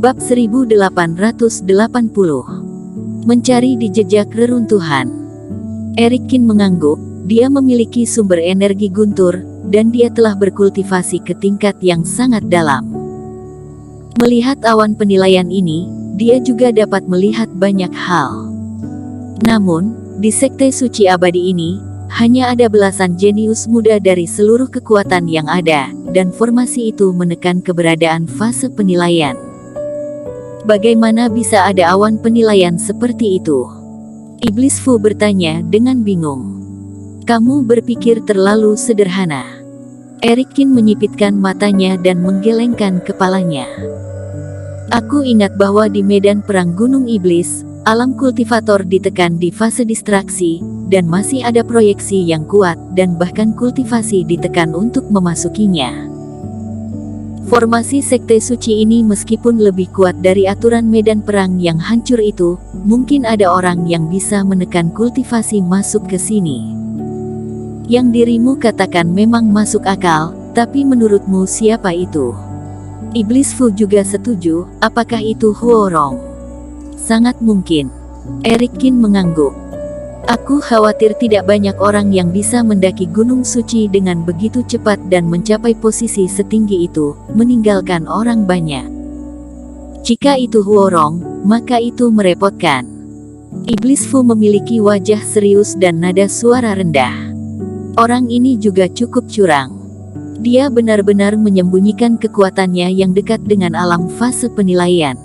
Bab 1880. Mencari di jejak reruntuhan. Erikin mengangguk. Dia memiliki sumber energi guntur, dan dia telah berkultivasi ke tingkat yang sangat dalam. Melihat awan penilaian ini, dia juga dapat melihat banyak hal. Namun, di sekte suci abadi ini, hanya ada belasan jenius muda dari seluruh kekuatan yang ada, dan formasi itu menekan keberadaan fase penilaian. Bagaimana bisa ada awan penilaian seperti itu? Iblis Fu bertanya dengan bingung. Kamu berpikir terlalu sederhana. Erikin menyipitkan matanya dan menggelengkan kepalanya. Aku ingat bahwa di medan perang Gunung Iblis, alam kultivator ditekan di fase distraksi, dan masih ada proyeksi yang kuat, dan bahkan kultivasi ditekan untuk memasukinya. Formasi sekte suci ini meskipun lebih kuat dari aturan medan perang yang hancur itu, mungkin ada orang yang bisa menekan kultivasi masuk ke sini. Yang dirimu katakan memang masuk akal, tapi menurutmu siapa itu? Iblis Fu juga setuju. Apakah itu Huorong? Sangat mungkin. Erikin mengangguk. Aku khawatir tidak banyak orang yang bisa mendaki Gunung Suci dengan begitu cepat dan mencapai posisi setinggi itu, meninggalkan orang banyak. Jika itu Huorong, maka itu merepotkan. Iblis Fu memiliki wajah serius dan nada suara rendah. Orang ini juga cukup curang. Dia benar-benar menyembunyikan kekuatannya yang dekat dengan alam fase penilaian.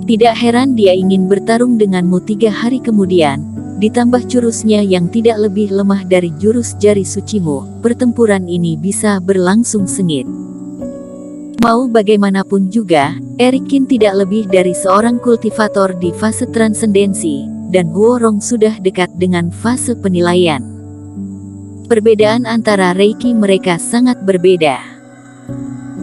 Tidak heran dia ingin bertarung denganmu 3 hari kemudian, ditambah jurusnya yang tidak lebih lemah dari jurus jari sucimu. Pertempuran ini bisa berlangsung sengit. Mau bagaimanapun juga, Erikin tidak lebih dari seorang kultivator di fase transendensi, dan Huorong sudah dekat dengan fase penilaian. Perbedaan antara reiki mereka sangat berbeda.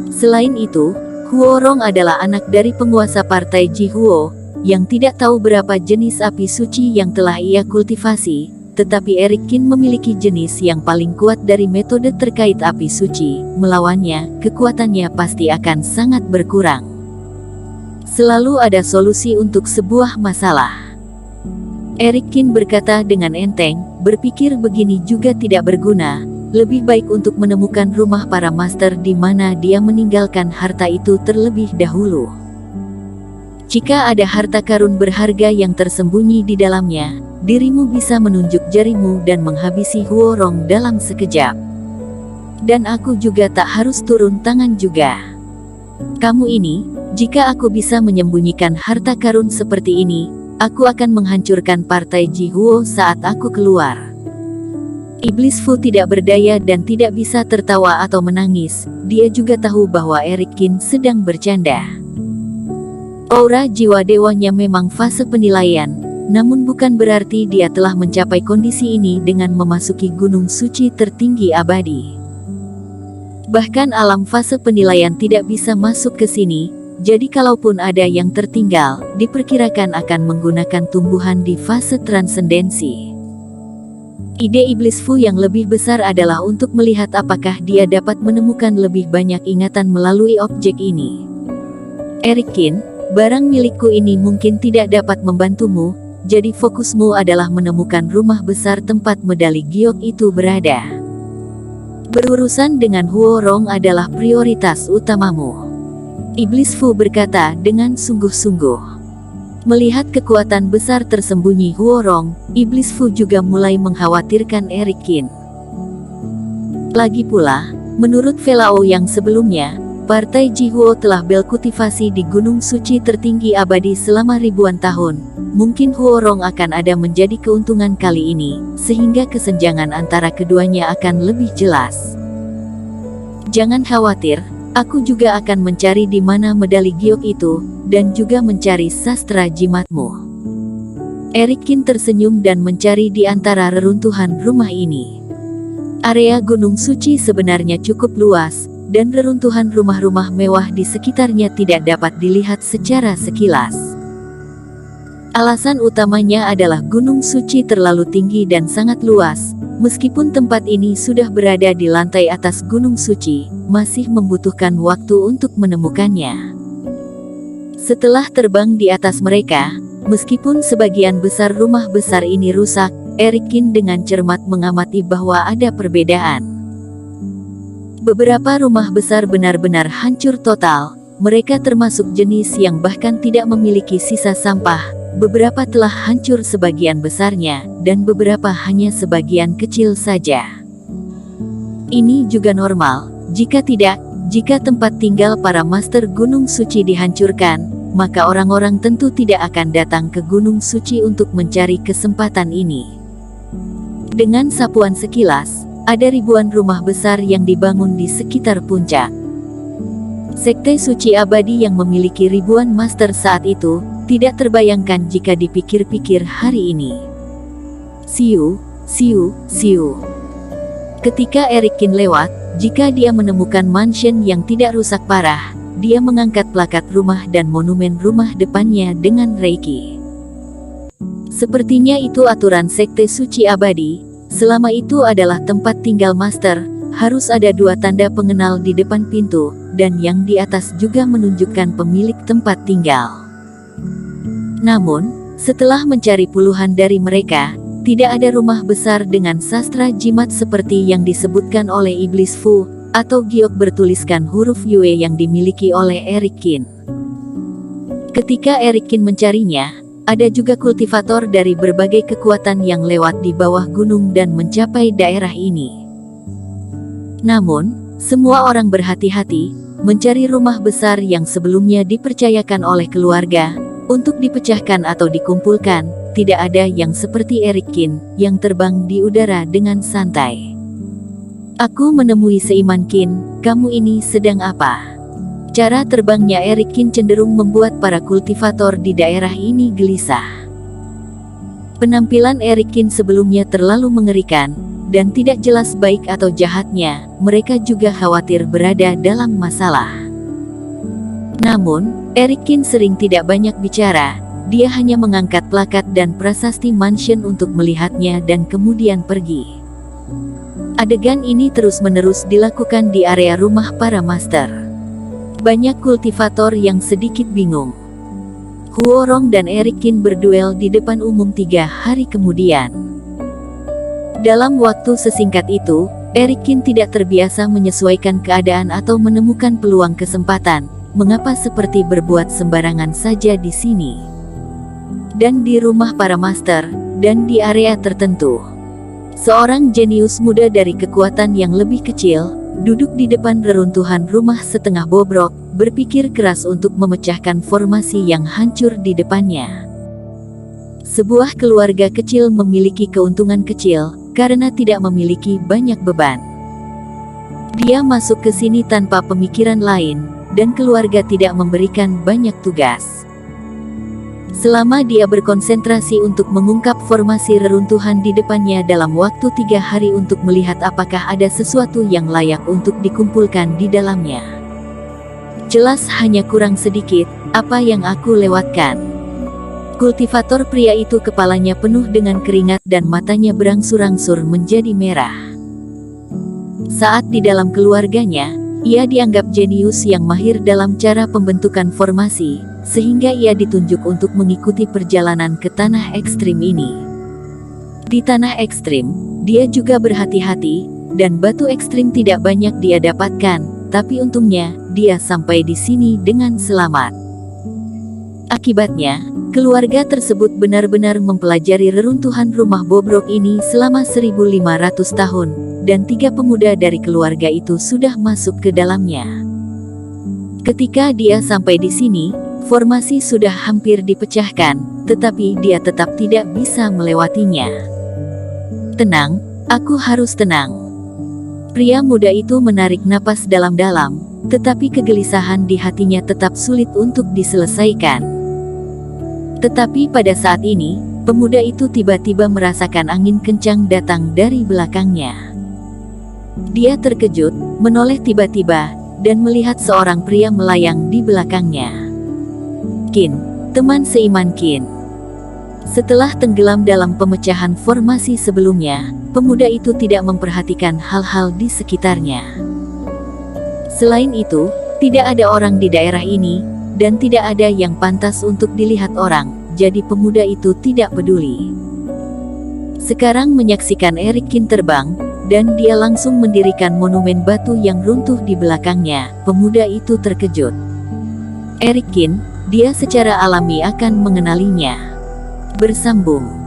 Selain itu, Huorong adalah anak dari penguasa partai Jihuo, yang tidak tahu berapa jenis api suci yang telah ia kultivasi, tetapi Erikin memiliki jenis yang paling kuat dari metode terkait api suci. Melawannya, kekuatannya pasti akan sangat berkurang. Selalu ada solusi untuk sebuah masalah. Erikin berkata dengan enteng, berpikir begini juga tidak berguna, lebih baik untuk menemukan rumah para master di mana dia meninggalkan harta itu terlebih dahulu. Jika ada harta karun berharga yang tersembunyi di dalamnya, dirimu bisa menunjuk jarimu dan menghabisi Huorong dalam sekejap. Dan aku juga tak harus turun tangan juga. Kamu ini, jika aku bisa menyembunyikan harta karun seperti ini, aku akan menghancurkan partai Jihuo saat aku keluar. Iblis Fu tidak berdaya dan tidak bisa tertawa atau menangis. Dia juga tahu bahwa Erikin sedang bercanda. Aura jiwa dewanya memang fase penilaian, namun bukan berarti dia telah mencapai kondisi ini dengan memasuki gunung suci tertinggi abadi. Bahkan alam fase penilaian tidak bisa masuk ke sini. Jadi kalaupun ada yang tertinggal, diperkirakan akan menggunakan tumbuhan di fase transendensi. Ide Iblis Fu yang lebih besar adalah untuk melihat apakah dia dapat menemukan lebih banyak ingatan melalui objek ini. Erikin, barang milikku ini mungkin tidak dapat membantumu, jadi fokusmu adalah menemukan rumah besar tempat medali giok itu berada. Berurusan dengan Huorong adalah prioritas utamamu. Iblis Fu berkata dengan sungguh-sungguh. Melihat kekuatan besar tersembunyi Huorong, Iblis Fu juga mulai mengkhawatirkan Erikin. Lagi pula, menurut Velao yang sebelumnya, partai Jihuo telah berkultivasi di Gunung Suci tertinggi abadi selama ribuan tahun. Mungkin Huorong akan ada menjadi keuntungan kali ini, sehingga kesenjangan antara keduanya akan lebih jelas. Jangan khawatir. Aku juga akan mencari di mana medali giok itu, dan juga mencari sastra jimatmu. Erikin tersenyum dan mencari di antara reruntuhan rumah ini. Area Gunung Suci sebenarnya cukup luas, dan reruntuhan rumah-rumah mewah di sekitarnya tidak dapat dilihat secara sekilas. Alasan utamanya adalah Gunung Suci terlalu tinggi dan sangat luas. Meskipun tempat ini sudah berada di lantai atas Gunung Suci, masih membutuhkan waktu untuk menemukannya. Setelah terbang di atas mereka, meskipun sebagian besar rumah besar ini rusak, Erikin dengan cermat mengamati bahwa ada perbedaan. Beberapa rumah besar benar-benar hancur total, mereka termasuk jenis yang bahkan tidak memiliki sisa sampah, beberapa telah hancur sebagian besarnya, dan beberapa hanya sebagian kecil saja. Ini juga normal, jika tidak, jika tempat tinggal para master Gunung Suci dihancurkan, maka orang-orang tentu tidak akan datang ke Gunung Suci untuk mencari kesempatan ini. Dengan sapuan sekilas, ada ribuan rumah besar yang dibangun di sekitar puncak. Sekte Suci Abadi yang memiliki ribuan master saat itu, tidak terbayangkan jika dipikir-pikir hari ini. Siu, siu, siu. Ketika Erikin lewat, jika dia menemukan mansion yang tidak rusak parah, dia mengangkat plakat rumah dan monumen rumah depannya dengan reiki. Sepertinya itu aturan Sekte Suci Abadi. Selama itu adalah tempat tinggal master, harus ada 2 tanda pengenal di depan pintu, dan yang di atas juga menunjukkan pemilik tempat tinggal. Namun, setelah mencari puluhan dari mereka, tidak ada rumah besar dengan sastra jimat seperti yang disebutkan oleh Iblis Fu, atau giok bertuliskan huruf Yue yang dimiliki oleh Erikin. Ketika Erikin mencarinya, ada juga kultivator dari berbagai kekuatan yang lewat di bawah gunung dan mencapai daerah ini. Namun, semua orang berhati-hati, mencari rumah besar yang sebelumnya dipercayakan oleh keluarga, untuk dipecahkan atau dikumpulkan. Tidak ada yang seperti Erikin, yang terbang di udara dengan santai. Aku menemui seiman Qin, kamu ini sedang apa? Cara terbangnya Erikin cenderung membuat para kultivator di daerah ini gelisah. Penampilan Erikin sebelumnya terlalu mengerikan, dan tidak jelas baik atau jahatnya, mereka juga khawatir berada dalam masalah. Namun, Erikin sering tidak banyak bicara, dia hanya mengangkat plakat dan prasasti mansion untuk melihatnya dan kemudian pergi. Adegan ini terus-menerus dilakukan di area rumah para master. Banyak kultivator yang sedikit bingung. Huorong dan Erikin berduel di depan umum 3 hari kemudian. Dalam waktu sesingkat itu, Erikin tidak terbiasa menyesuaikan keadaan atau menemukan peluang kesempatan. Mengapa seperti berbuat sembarangan saja di sini? Dan di rumah para master, dan di area tertentu. Seorang jenius muda dari kekuatan yang lebih kecil, duduk di depan reruntuhan rumah setengah bobrok, berpikir keras untuk memecahkan formasi yang hancur di depannya. Sebuah keluarga kecil memiliki keuntungan kecil, karena tidak memiliki banyak beban. Dia masuk ke sini tanpa pemikiran lain, dan keluarga tidak memberikan banyak tugas. Selama dia berkonsentrasi untuk mengungkap formasi reruntuhan di depannya dalam waktu 3 hari untuk melihat apakah ada sesuatu yang layak untuk dikumpulkan di dalamnya. Jelas hanya kurang sedikit, apa yang aku lewatkan. Kultivator pria itu kepalanya penuh dengan keringat dan matanya berangsur-angsur menjadi merah. Saat di dalam keluarganya, ia dianggap jenius yang mahir dalam cara pembentukan formasi, sehingga ia ditunjuk untuk mengikuti perjalanan ke tanah ekstrim ini. Di tanah ekstrim, dia juga berhati-hati, dan batu ekstrim tidak banyak dia dapatkan, tapi untungnya, dia sampai di sini dengan selamat. Akibatnya, keluarga tersebut benar-benar mempelajari reruntuhan rumah bobrok ini selama 1500 tahun, dan 3 pemuda dari keluarga itu sudah masuk ke dalamnya. Ketika dia sampai di sini, formasi sudah hampir dipecahkan, tetapi dia tetap tidak bisa melewatinya. Tenang, aku harus tenang. Pria muda itu menarik napas dalam-dalam, tetapi kegelisahan di hatinya tetap sulit untuk diselesaikan. Tetapi pada saat ini, pemuda itu tiba-tiba merasakan angin kencang datang dari belakangnya. Dia terkejut, menoleh tiba-tiba, dan melihat seorang pria melayang di belakangnya. Qin, teman seiman Qin. Setelah tenggelam dalam pemecahan formasi sebelumnya, pemuda itu tidak memperhatikan hal-hal di sekitarnya. Selain itu, tidak ada orang di daerah ini, dan tidak ada yang pantas untuk dilihat orang, jadi pemuda itu tidak peduli. Sekarang menyaksikan Erikin terbang, dan dia langsung mendirikan monumen batu yang runtuh di belakangnya. Pemuda itu terkejut. Erikin, dia secara alami akan mengenalinya. Bersambung.